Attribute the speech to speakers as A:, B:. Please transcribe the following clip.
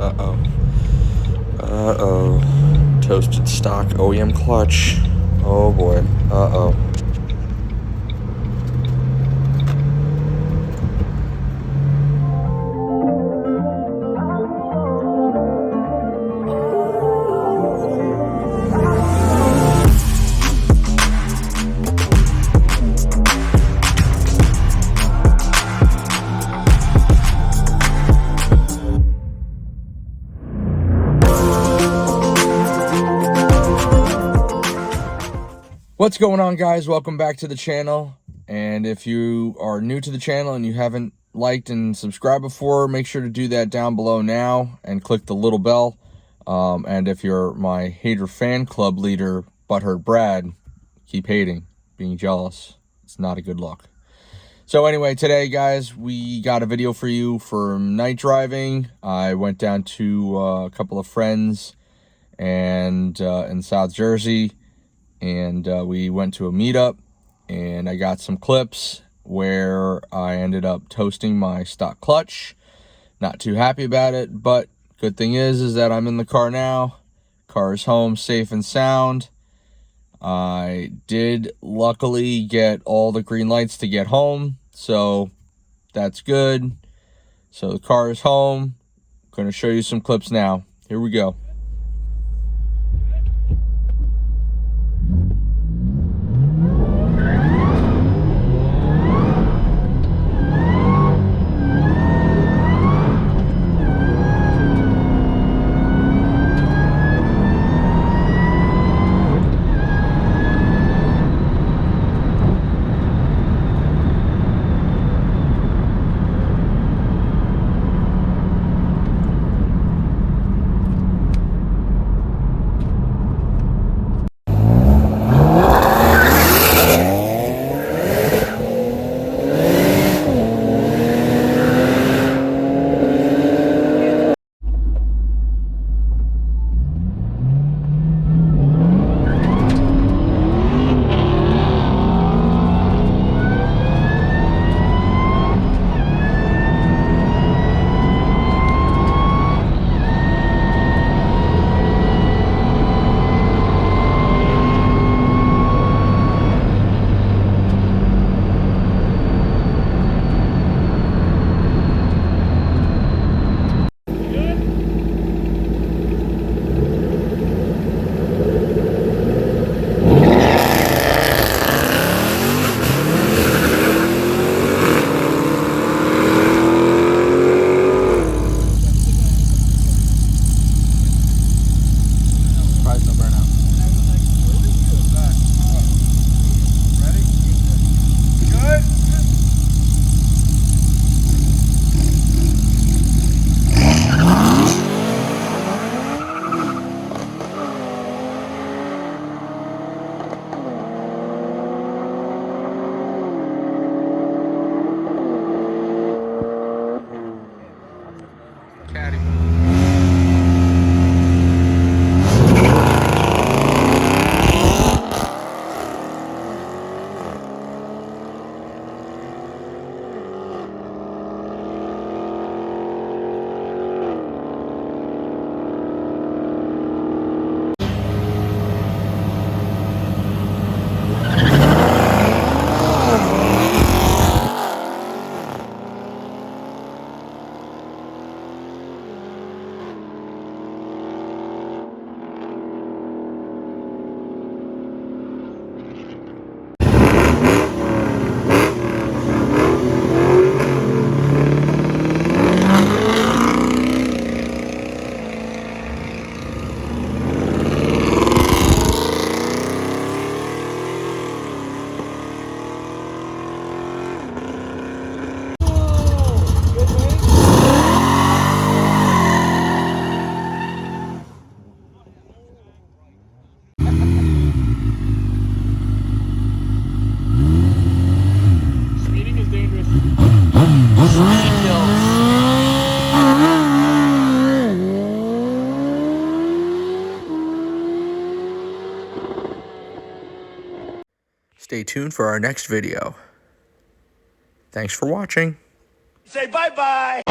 A: Uh-oh. Uh-oh. Toasted stock OEM clutch. Oh boy. Uh-oh. What's going on, guys? Welcome back to the channel. And if you are new to the channel and you haven't liked and subscribed before, make sure to do that down below now and click the little bell. And if you're my hater fan club leader, Butthurt Brad, keep hating, being jealous. It's not a good look. So anyway, today, guys, we got a video for you for night driving. I went down to a couple of friends and in South Jersey. And we went to a meetup, and I got some clips where I ended up toasting my stock clutch. Not too happy about it, but good thing is that I'm in the car now. Car is home safe and sound. I did luckily get all the green lights to get home, so that's good. So the car is home. I'm going to show you some clips now. Here we go. Stay tuned for our next video. Thanks for watching.
B: Say bye-bye.